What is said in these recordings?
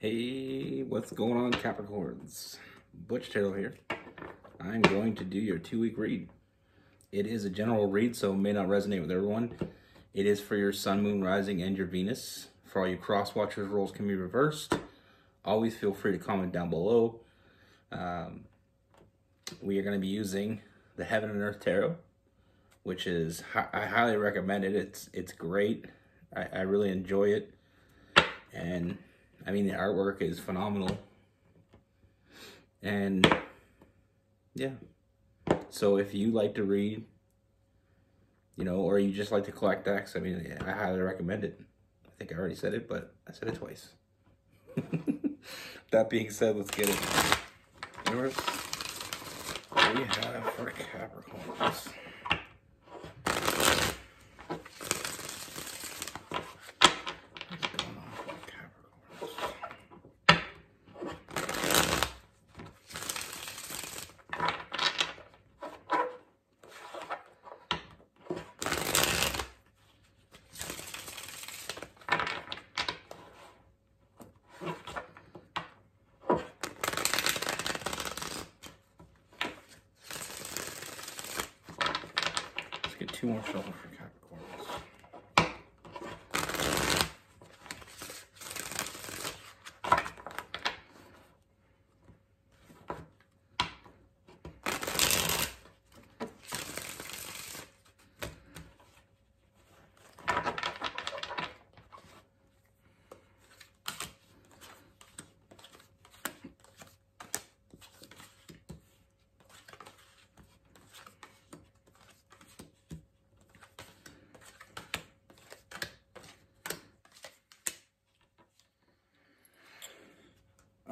Hey, what's going on, Capricorns? Butch Tarot here. I'm going to do your 2-week read. It is a general read, so it may not resonate with everyone. It is for your Sun, Moon, Rising, and your Venus. For all you cross-watchers, roles can be reversed. Always feel free to comment down below. We are going to be using the Heaven and Earth Tarot, which is, I highly recommend it. It's great. I really enjoy it. And I mean, the artwork is phenomenal. And yeah. So if you like to read, or you just like to collect decks, I mean, I highly recommend it. I think I already said it, but I said it twice. That being said, let's get it. Here's what we have for Capricorns. Get two more shuffles for Capricorns.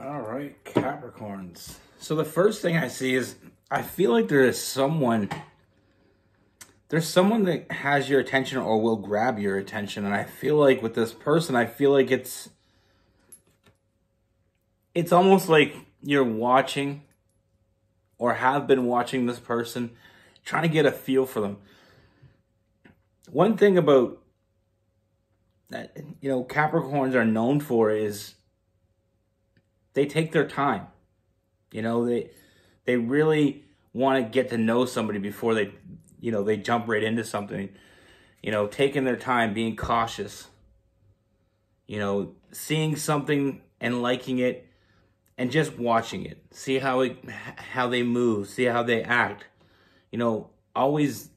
All right, Capricorns. So the first thing I see is, I feel like there's someone that has your attention or will grab your attention. And I feel like with this person, I feel like it's almost like you're watching or have been watching this person, trying to get a feel for them. One thing about that, Capricorns are known for is they take their time. They really want to get to know somebody before they jump right into something. Taking their time, being cautious. Seeing something and liking it and just watching it. See how they move, see how they act. Always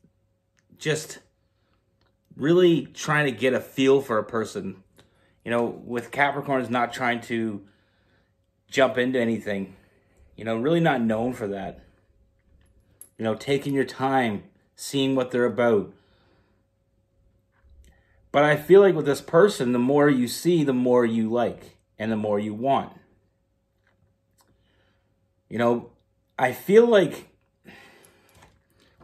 just really trying to get a feel for a person. With Capricorns not trying to jump into anything, really not known for that. Taking your time, seeing what they're about. But I feel like with this person, the more you see, the more you like and the more you want. I feel like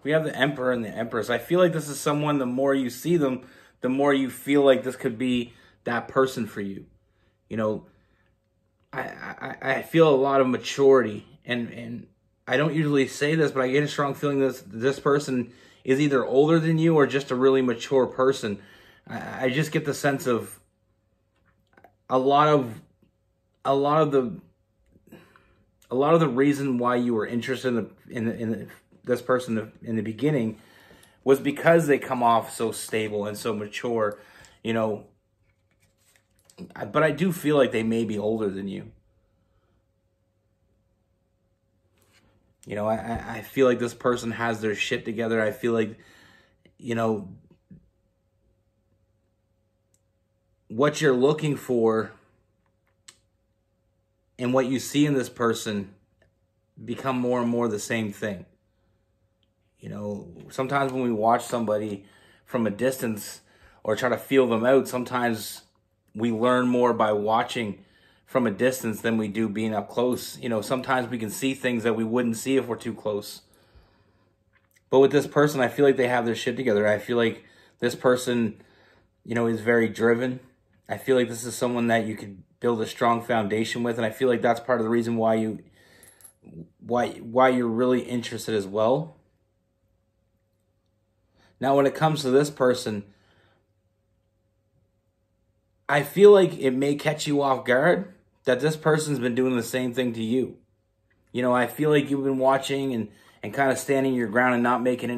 we have the Emperor and the Empress. I feel like this is someone, the more you see them, the more you feel like this could be that person for you. I feel a lot of maturity, and I don't usually say this, but I get a strong feeling this person is either older than you or just a really mature person. I just get the sense of a lot of the reason why you were interested in this person in the beginning was because they come off so stable and so mature, But I do feel like they may be older than you. I feel like this person has their shit together. I feel like, what you're looking for and what you see in this person become more and more the same thing. Sometimes when we watch somebody from a distance or try to feel them out, sometimes we learn more by watching from a distance than we do being up close. Sometimes we can see things that we wouldn't see if we're too close. But with this person, I feel like they have their shit together. I feel like this person, is very driven. I feel like this is someone that you could build a strong foundation with. And I feel like that's part of the reason why you're really interested as well. Now, when it comes to this person, I feel like it may catch you off guard, that this person's been doing the same thing to you. You know, I feel like you've been watching and kind of standing your ground and not making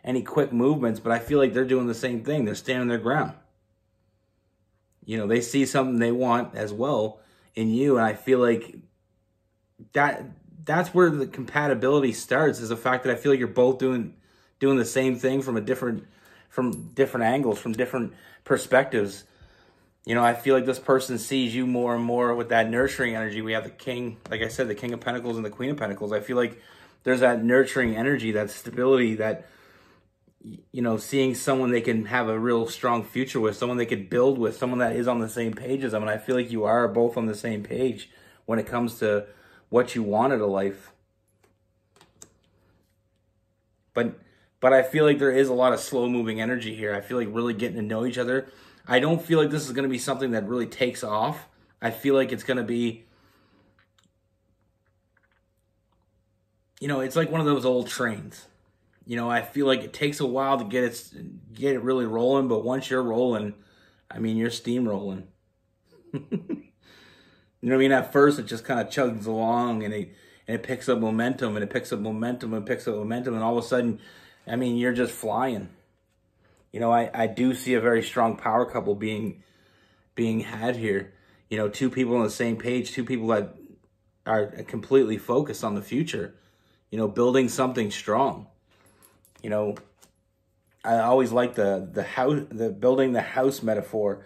any quick movements, but I feel like they're doing the same thing. They're standing their ground. You know, they see something they want as well in you, and I feel like that's where the compatibility starts, is the fact that I feel like you're both doing the same thing from different angles, from different perspectives. You know, I feel like this person sees you more and more with that nurturing energy. We have the king, like I said, the King of Pentacles and the Queen of Pentacles. I feel like there's that nurturing energy, that stability, that, you know, seeing someone they can have a real strong future with, someone they could build with, someone that is on the same page as them. And I feel like you are both on the same page when it comes to what you want out of life. But I feel like there is a lot of slow-moving energy here. I feel like really getting to know each other. I don't feel like this is going to be something that really takes off. I feel like it's going to be, you know, it's like one of those old trains. You know, I feel like it takes a while to get it really rolling, but once you're rolling, I mean, you're steamrolling. You know what I mean? At first, it just kind of chugs along, and it picks up momentum, and it picks up momentum, and picks up momentum, and all of a sudden, I mean, you're just flying. You know, I do see a very strong power couple being had here. You know, two people on the same page, two people that are completely focused on the future. You know, building something strong. You know, I always like the building the house metaphor,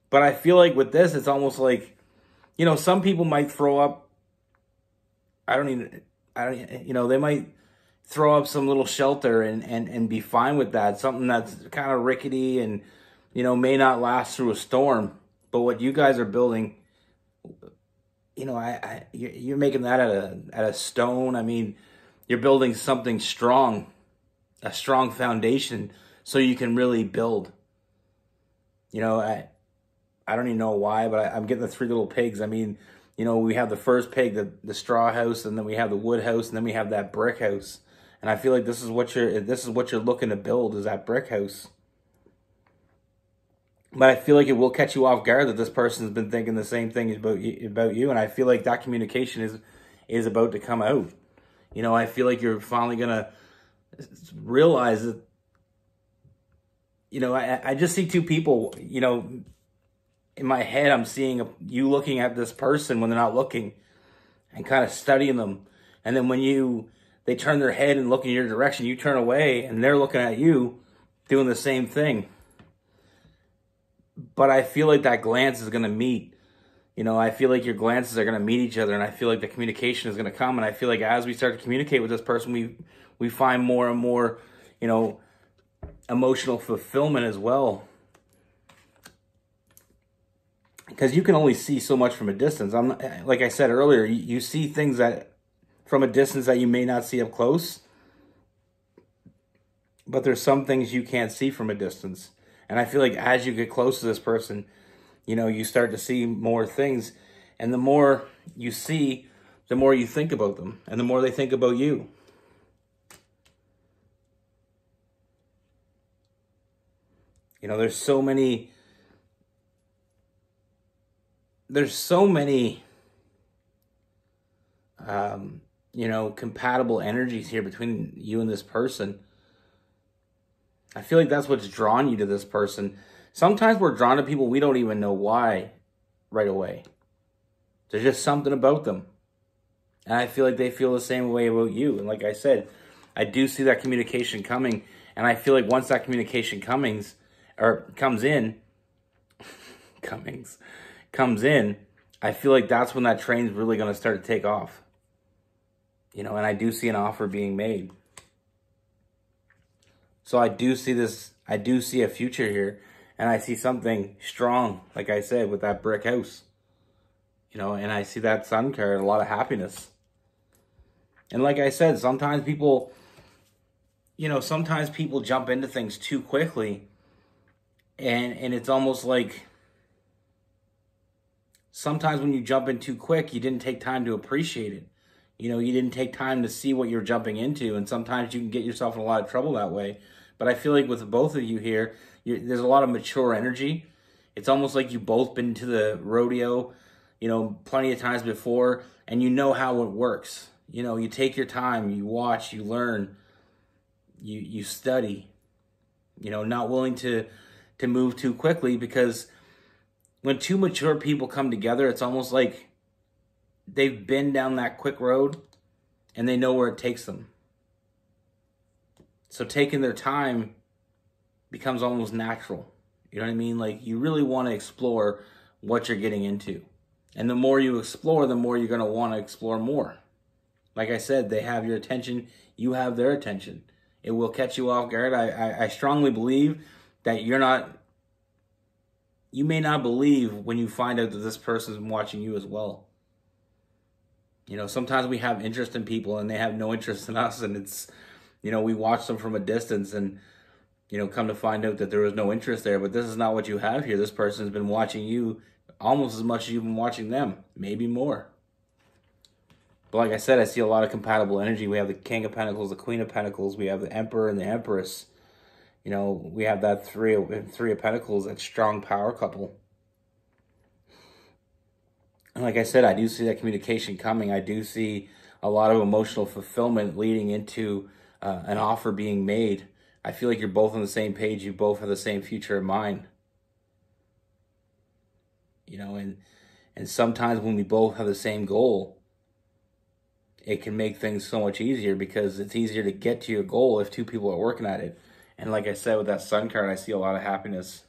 but I feel like with this, it's almost like, you know, some people might throw up. You know, they might throw up some little shelter and be fine with that. Something that's kind of rickety and, you know, may not last through a storm. But what you guys are building, you know, you're making that out of stone. I mean, you're building something strong, a strong foundation, so you can really build. You know, I don't even know why, but I'm getting the three little pigs. I mean, you know, we have the first pig, the straw house, and then we have the wood house, and then we have that brick house. And I feel like this is what you're looking to build, is that brick house. But I feel like it will catch you off guard that this person's been thinking the same thing about you, and I feel like that communication is about to come out. You know, I feel like you're finally gonna realize that. You know, I just see two people. You know, in my head, I'm seeing you looking at this person when they're not looking, and kind of studying them, and then when they turn their head and look in your direction, you turn away, and they're looking at you, doing the same thing. But I feel like that glance is going to meet. You know, I feel like your glances are going to meet each other, and I feel like the communication is going to come. And I feel like as we start to communicate with this person, we find more and more, you know, emotional fulfillment as well. Because you can only see so much from a distance. Like I said earlier, you see things that from a distance that you may not see up close. But there's some things you can't see from a distance. And I feel like as you get close to this person, you know, you start to see more things. And the more you see, the more you think about them. And the more they think about you. You know, there's so many, you know, compatible energies here between you and this person. I feel like that's what's drawn you to this person. Sometimes we're drawn to people we don't even know why right away. There's just something about them. And I feel like they feel the same way about you. And like I said, I do see that communication coming. And I feel like once that communication comes in, I feel like that's when that train's really going to start to take off. You know, and I do see an offer being made. So I do see this, I do see a future here, and I see something strong, like I said, with that brick house. You know, and I see that sun card, a lot of happiness. And like I said, sometimes people, you know, sometimes people jump into things too quickly, and it's almost like sometimes when you jump in too quick, you didn't take time to appreciate it. You know, you didn't take time to see what you're jumping into, and sometimes you can get yourself in a lot of trouble that way. But I feel like with both of you here, there's a lot of mature energy. It's almost like you've both been to the rodeo, you know, plenty of times before, and you know how it works. You know, you take your time, you watch, you learn, you study, you know, not willing to move too quickly, because when two mature people come together, it's almost like they've been down that quick road and they know where it takes them. So taking their time becomes almost natural. You know what I mean? Like, you really want to explore what you're getting into. And the more you explore, the more you're going to want to explore more. Like I said, they have your attention, you have their attention. It will catch you off guard. I strongly believe that you may not believe when you find out that this person's watching you as well. You know, sometimes we have interest in people and they have no interest in us, and it's, you know, we watch them from a distance and, you know, come to find out that there was no interest there. But this is not what you have here. This person's been watching you almost as much as you've been watching them, maybe more. But like I said, I see a lot of compatible energy. We have the King of Pentacles, the Queen of Pentacles. We have the Emperor and the Empress. You know, we have that Three of Pentacles, that strong power couple. And like I said, I do see that communication coming. I do see a lot of emotional fulfillment leading into an offer being made. I feel like you're both on the same page. You both have the same future in mind. You know, and sometimes when we both have the same goal, it can make things so much easier, because it's easier to get to your goal if two people are working at it. And like I said, with that Sun card, I see a lot of happiness.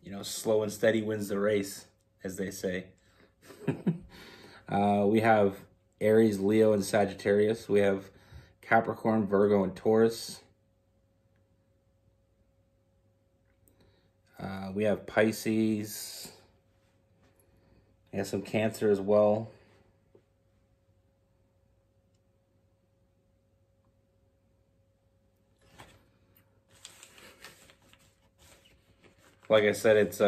You know, slow and steady wins the race, as they say. We have Aries, Leo, and Sagittarius. We have Capricorn, Virgo, and Taurus. We have Pisces. We have some Cancer as well. Like I said, it's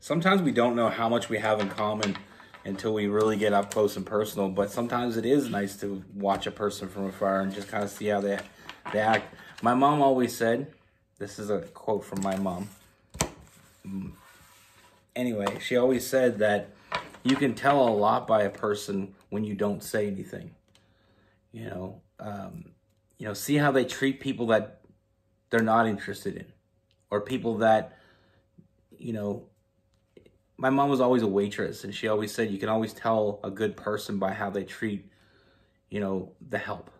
sometimes we don't know how much we have in common until we really get up close and personal. But sometimes it is nice to watch a person from afar and just kind of see how they act. My mom always said, this is a quote from my mom. Anyway, she always said that you can tell a lot by a person when you don't say anything. You know, see how they treat people that they're not interested in, or people that, you know, my mom was always a waitress, and she always said you can always tell a good person by how they treat, you know, the help,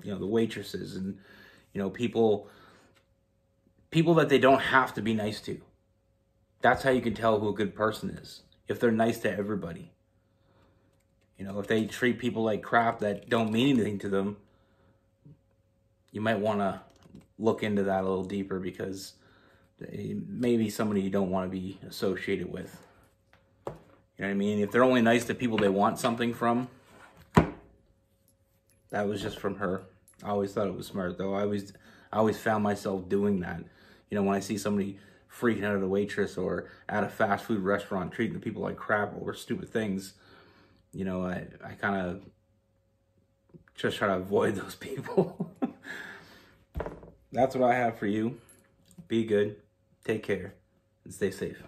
you know, the waitresses, and, you know, people that they don't have to be nice to. That's how you can tell who a good person is, if they're nice to everybody. You know, if they treat people like crap that don't mean anything to them, you might want to look into that a little deeper, because maybe somebody you don't want to be associated with. You know what I mean? If they're only nice to people they want something from, that was just from her. I always thought it was smart, though. I always found myself doing that. You know, when I see somebody freaking out at a waitress or at a fast food restaurant treating the people like crap over stupid things, you know, I kind of just try to avoid those people. That's what I have for you. Be good, take care, and stay safe.